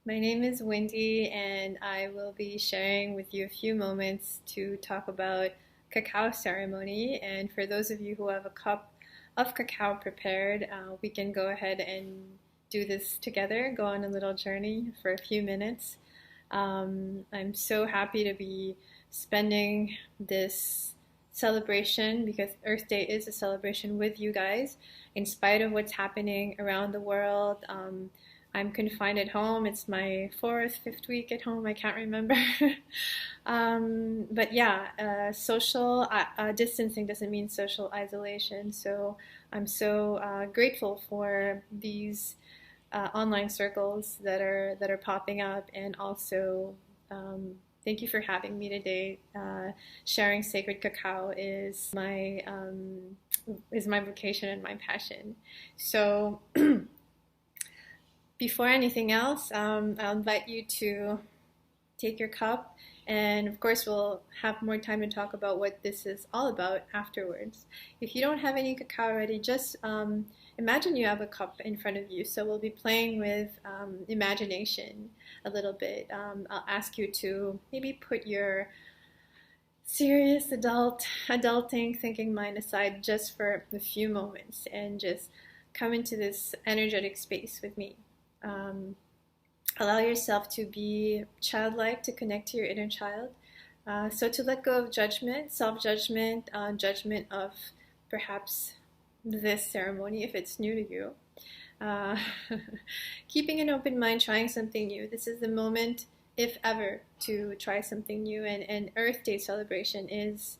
My name is Wendy, and I will be sharing with you a few moments to talk about cacao ceremony. And for those of you who have a cup of cacao prepared, we can go ahead and do this together, go on a little journey for a few minutes. I'm so happy to be spending this celebration because Earth Day is a celebration with you guys, in spite of what's happening around the world. I'm confined at home. It's my fourth, fifth week at home. I can't remember. But yeah, social distancing doesn't mean social isolation. So I'm so grateful for these online circles that are popping up, and also thank you for having me today. Sharing sacred cacao is my vocation and my passion. So before anything else, I'll invite you to take your cup, and of course, we'll have more time to talk about what this is all about afterwards. If you don't have any cacao ready, just imagine you have a cup in front of you. So we'll be playing with imagination a little bit. I'll ask you to maybe put your serious adulting thinking mind aside just for a few moments and just come into this energetic space with me. Um, Allow yourself to be childlike, to connect to your inner child. So to let go of judgment, self-judgment, judgment of perhaps this ceremony if it's new to you. Uh, Keeping an open mind, trying something new. This is the moment, if ever, to try something new. And Earth Day celebration is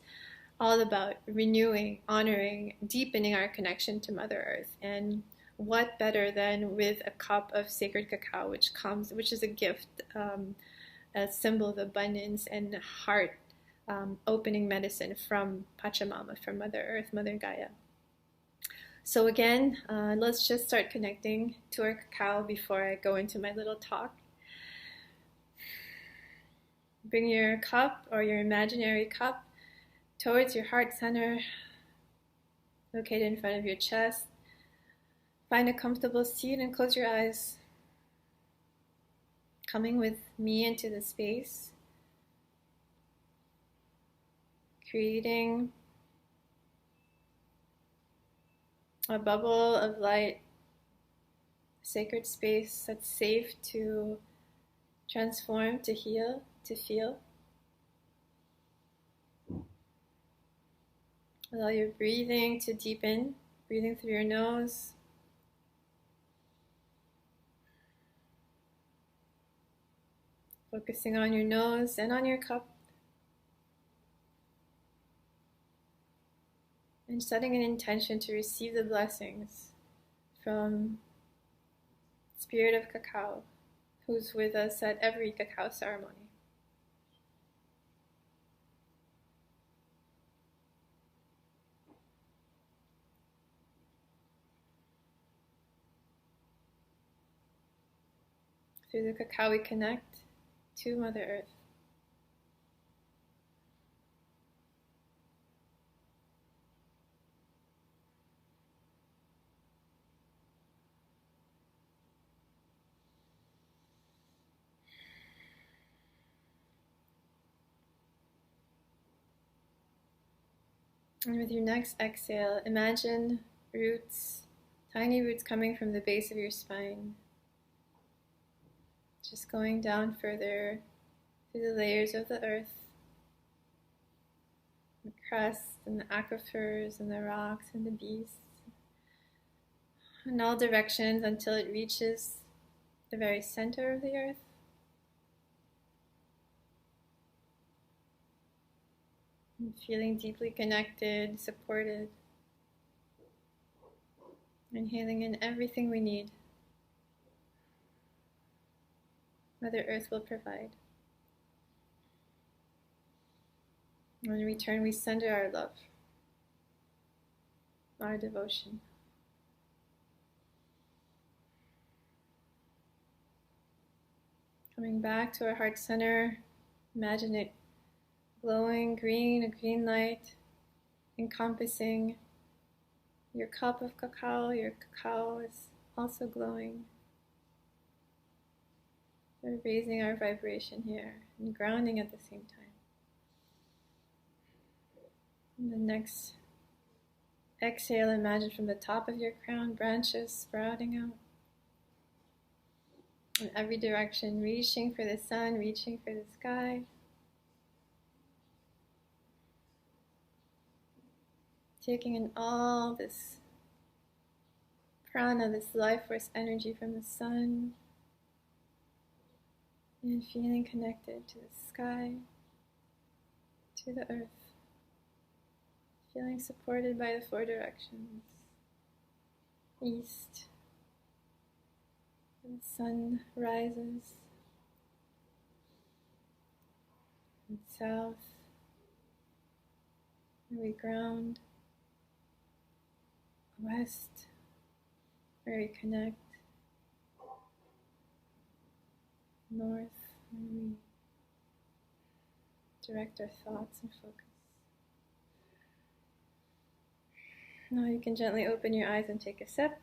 all about renewing, honoring, deepening our connection to Mother Earth. And what better than with a cup of sacred cacao, which is a gift, a symbol of abundance and heart opening medicine from Pachamama, from Mother Earth, Mother Gaia. So again, let's just start connecting to our cacao before I go into my little talk. Bring your cup or your imaginary cup towards your heart center, located in front of your chest. Find a comfortable seat and close your eyes. Coming with me into the space, creating a bubble of light, sacred space that's safe to transform, to heal, to feel. Allow your breathing to deepen, breathing through your nose. Focusing on your nose and on your cup. And setting an intention to receive the blessings from Spirit of Cacao, who's with us at every cacao ceremony. Through the cacao we connect to Mother Earth. And with your next exhale, imagine roots, tiny roots coming from the base of your spine, just going down further through the layers of the earth, the crust and the aquifers and the rocks and the beasts, in all directions until it reaches the very center of the earth. And feeling deeply connected, supported, inhaling in everything we need. Mother Earth will provide. And in return, we send her our love, our devotion. Coming back to our heart center, imagine it glowing green, a green light encompassing your cup of cacao. Your cacao is also glowing. We're raising our vibration here and grounding at the same time. And the next exhale, imagine from the top of your crown branches sprouting out in every direction, reaching for the sun, reaching for the sky. Taking in all this prana, this life force energy from the sun, and feeling connected to the sky, to the earth, feeling supported by the four directions. East, the sun rises, and south, where we ground, west, where we connect, north, where we direct our thoughts and focus. Now you can gently open your eyes and take a sip.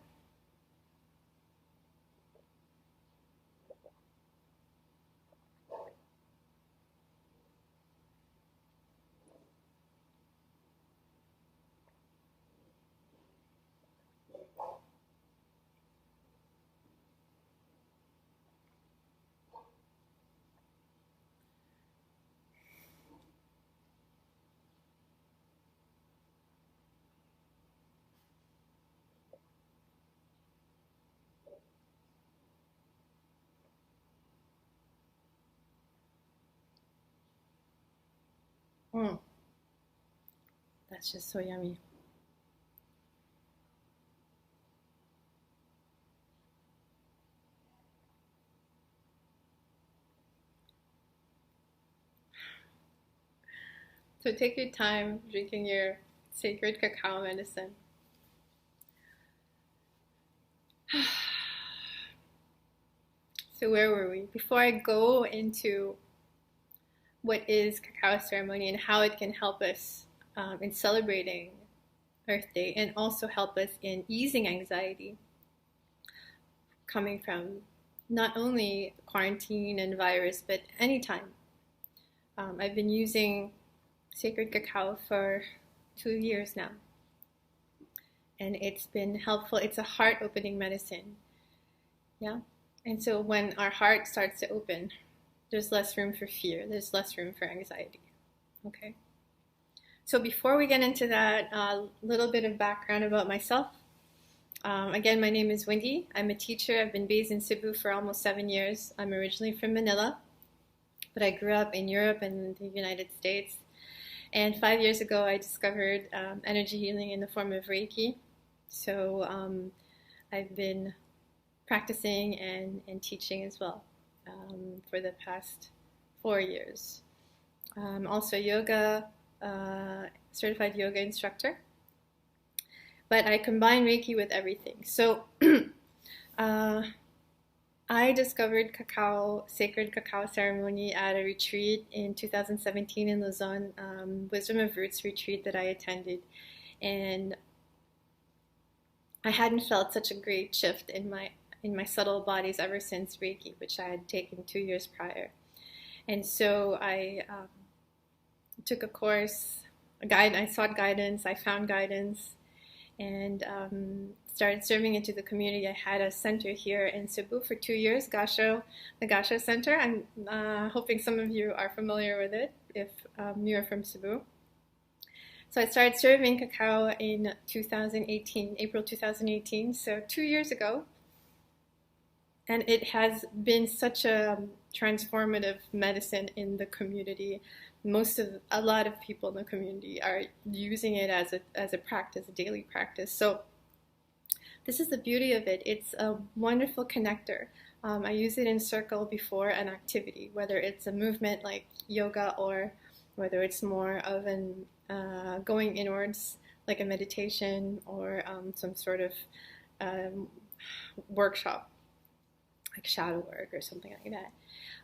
That's just so yummy. So take your time drinking your sacred cacao medicine. So where were we? Before I go into what is Cacao Ceremony and how it can help us in celebrating Earth Day and also help us in easing anxiety coming from not only quarantine and virus, but anytime. I've been using sacred cacao for 2 years now, and it's been helpful. It's a heart-opening medicine, yeah? And so when our heart starts to open, there's less room for fear, there's less room for anxiety, okay? So before we get into that, a little bit of background about myself. Again, my name is Wendy. I'm a teacher. I've been based in Cebu for almost 7 years. I'm originally from Manila, but I grew up in Europe and the United States. And 5 years ago, I discovered energy healing in the form of Reiki. So I've been practicing and teaching as well for the past 4 years. I'm also yoga, certified yoga instructor. But I combine Reiki with everything. So I discovered sacred cacao ceremony at a retreat in 2017 in Luzon, Wisdom of Roots retreat that I attended. And I hadn't felt such a great shift in my subtle bodies ever since Reiki, which I had taken 2 years prior. And so I took a course, I sought guidance, I found guidance, and started serving into the community. I had a center here in Cebu for 2 years, the Gasho Center. I'm hoping some of you are familiar with it if you're from Cebu. So I started serving cacao in 2018, April 2018, so 2 years ago. And it has been such a transformative medicine in the community. A lot of people in the community are using it as a practice, a daily practice. So this is the beauty of it. It's a wonderful connector. I use it in circle before an activity, whether it's a movement like yoga or whether it's more of an going inwards like a meditation or some sort of workshop like shadow work or something like that.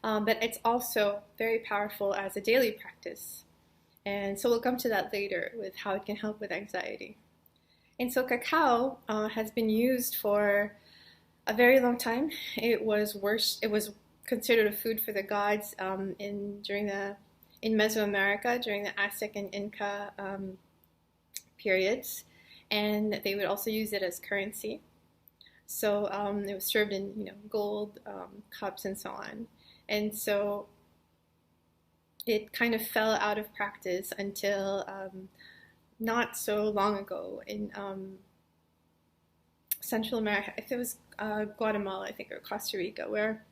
But it's also very powerful as a daily practice. And so we'll come to that later with how it can help with anxiety. And so cacao has been used for a very long time. It was considered a food for the gods in Mesoamerica during the Aztec and Inca periods, and they would also use it as currency. So it was served in gold cups and so on, and so it kind of fell out of practice until not so long ago in Central America. If it was Guatemala, I think, or Costa Rica, where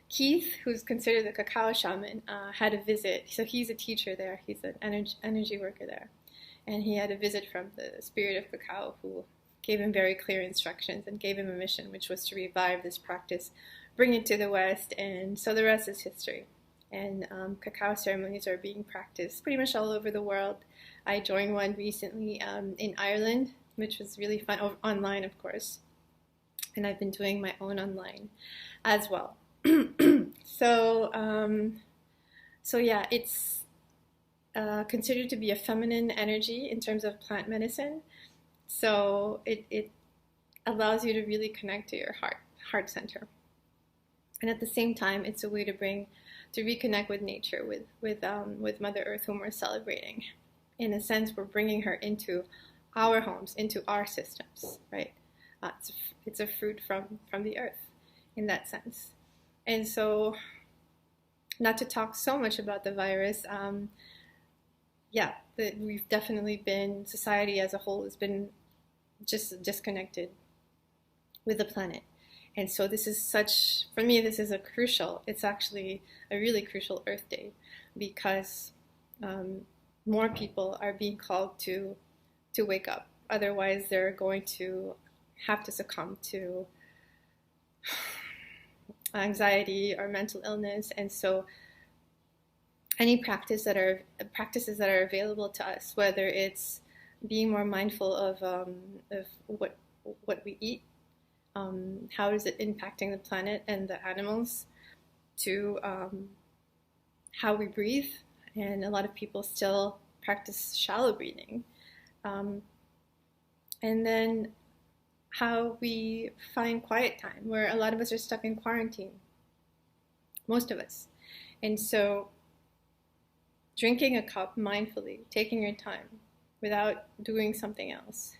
Keith, who's considered the cacao shaman, had a visit. So he's a teacher there. He's an energy worker there. And he had a visit from the spirit of cacao, who gave him very clear instructions and gave him a mission, which was to revive this practice, bring it to the West, and so the rest is history. And cacao ceremonies are being practiced pretty much all over the world. I joined one recently in Ireland, which was really fun, online, of course. And I've been doing my own online as well. So yeah, it's considered to be a feminine energy in terms of plant medicine. So it allows you to really connect to your heart center. And at the same time, it's a way to reconnect with nature, with Mother Earth, whom we're celebrating. In a sense, we're bringing her into our homes, into our systems, right? It's a fruit from the earth, in that sense. And so, not to talk so much about the virus, we've definitely been, society as a whole has been just disconnected with the planet. And so for me, this is it's actually a really crucial Earth Day, because more people are being called to wake up. Otherwise, they're going to have to succumb to anxiety or mental illness. And so any practices that are available to us, whether it's being more mindful of what we eat, how is it impacting the planet and the animals, to how we breathe. And a lot of people still practice shallow breathing. And then how we find quiet time, where a lot of us are stuck in quarantine, most of us. And so drinking a cup mindfully, taking your time without doing something else,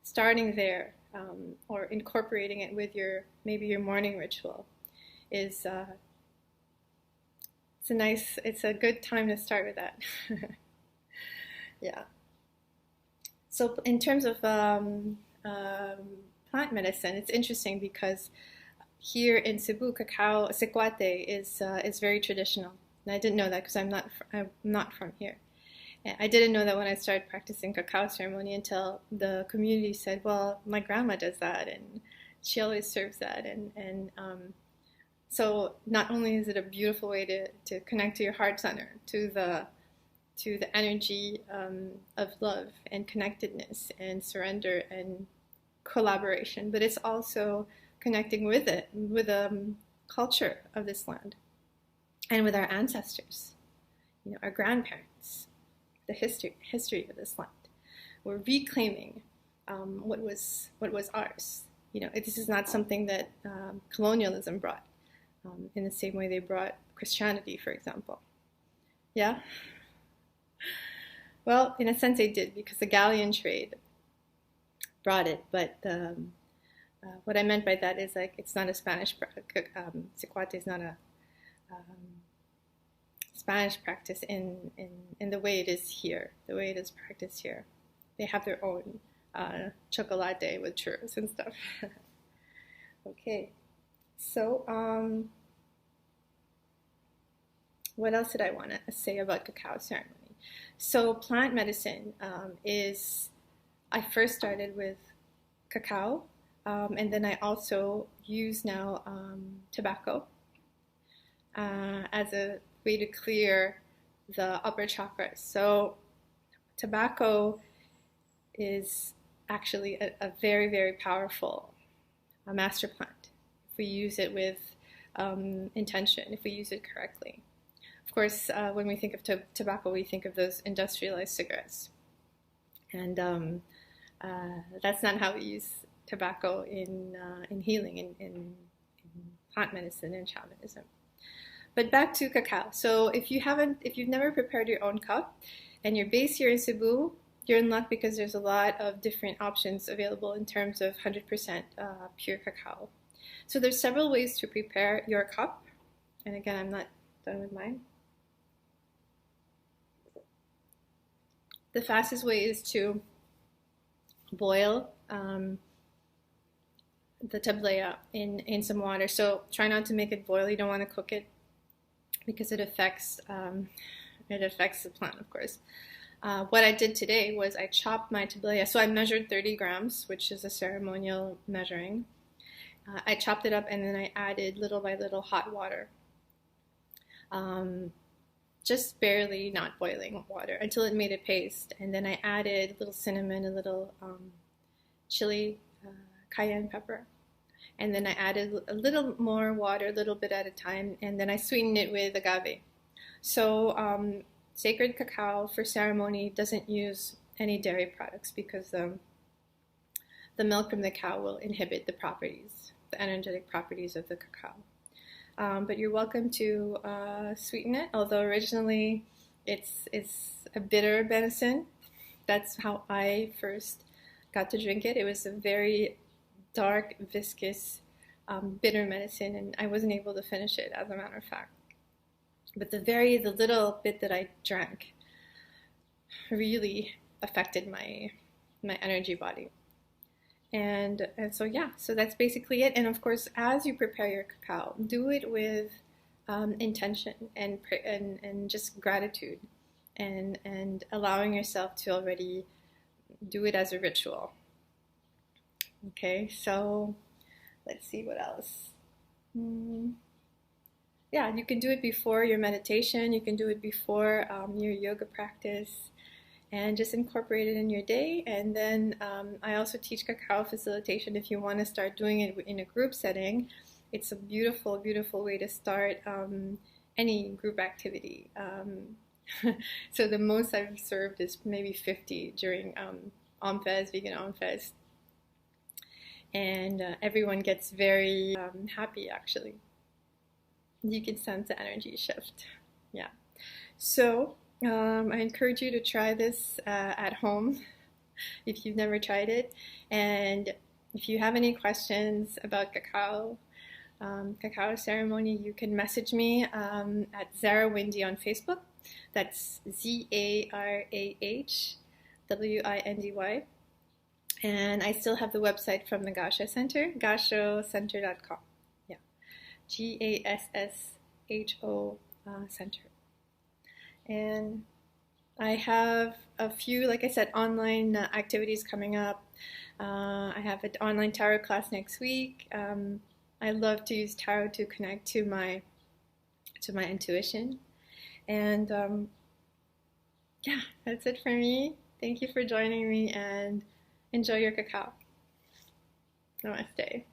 starting there, or incorporating it with maybe your morning ritual, is it's a good time to start with that. Yeah. So in terms of plant medicine, it's interesting because here in Cebu, cacao sequate is very traditional. And I didn't know that because I'm not from here. And I didn't know that when I started practicing cacao ceremony until the community said, well, my grandma does that and she always serves that. And so not only is it a beautiful way to connect to your heart center, to the energy of love and connectedness and surrender and collaboration, but it's also connecting with the culture of this land and with our ancestors, our grandparents, the history of this land. We're reclaiming what was ours. This is not something that colonialism brought, in the same way they brought Christianity, for example. Yeah. Well, in a sense, they did, because the galleon trade brought it. But what I meant by that is, like, it's not a Spanish sequate is not a Spanish practice in the way it is here, the way it is practiced here. They have their own chocolate with churros and stuff. Okay, so what else did I want to say about cacao ceremony? So plant medicine I first started with cacao, and then I also use now tobacco as a way to clear the upper chakras. So tobacco is actually a very, very powerful master plant if we use it with intention, if we use it correctly. Of course, when we think of tobacco, we think of those industrialized cigarettes. And that's not how we use tobacco in healing, in plant medicine and shamanism. But back to cacao. So if you've never prepared your own cup and you're based here in Cebu, you're in luck because there's a lot of different options available in terms of 100% pure cacao. So there's several ways to prepare your cup. And again, I'm not done with mine. The fastest way is to boil the tablea in some water. So try not to make it boil. You don't want to cook it because it affects the plant, of course. What I did today was I chopped my tablea. So I measured 30 grams, which is a ceremonial measuring. I chopped it up and then I added little by little hot water. Just barely not boiling water until it made a paste. And then I added a little cinnamon, a little chili, cayenne pepper. And then I added a little more water, a little bit at a time, and then I sweetened it with agave. So sacred cacao for ceremony doesn't use any dairy products because the milk from the cow will inhibit the properties, the energetic properties of the cacao. But you're welcome to sweeten it, although originally it's a bitter medicine. That's how I first got to drink it. It was a very dark, viscous, bitter medicine, and I wasn't able to finish it, as a matter of fact. But the little bit that I drank really affected my energy body. And so yeah, so that's basically it. And of course, as you prepare your cacao, do it with intention and just gratitude, and allowing yourself to already do it as a ritual. Okay, so let's see what else. Yeah, you can do it before your meditation. You can do it before your yoga practice, and just incorporate it in your day. And then I also teach cacao facilitation if you want to start doing it in a group setting. It's a beautiful, beautiful way to start any group activity. So the most I've served is maybe 50 during OMFES, Vegan OMFES. And everyone gets very happy, actually. You can sense the energy shift. Yeah. So I encourage you to try this at home if you've never tried it. And if you have any questions about cacao, Cacao Ceremony, you can message me at Zara Windy on Facebook. That's ZARAHWINDY. And I still have the website from the Gasho Center, gashocenter.com. Yeah, GASSHO Center. And I have a few, like I said, online activities coming up. I have an online tarot class next week. I love to use tarot to connect to my intuition. And yeah, that's it for me. Thank you for joining me, and enjoy your cacao. Namaste.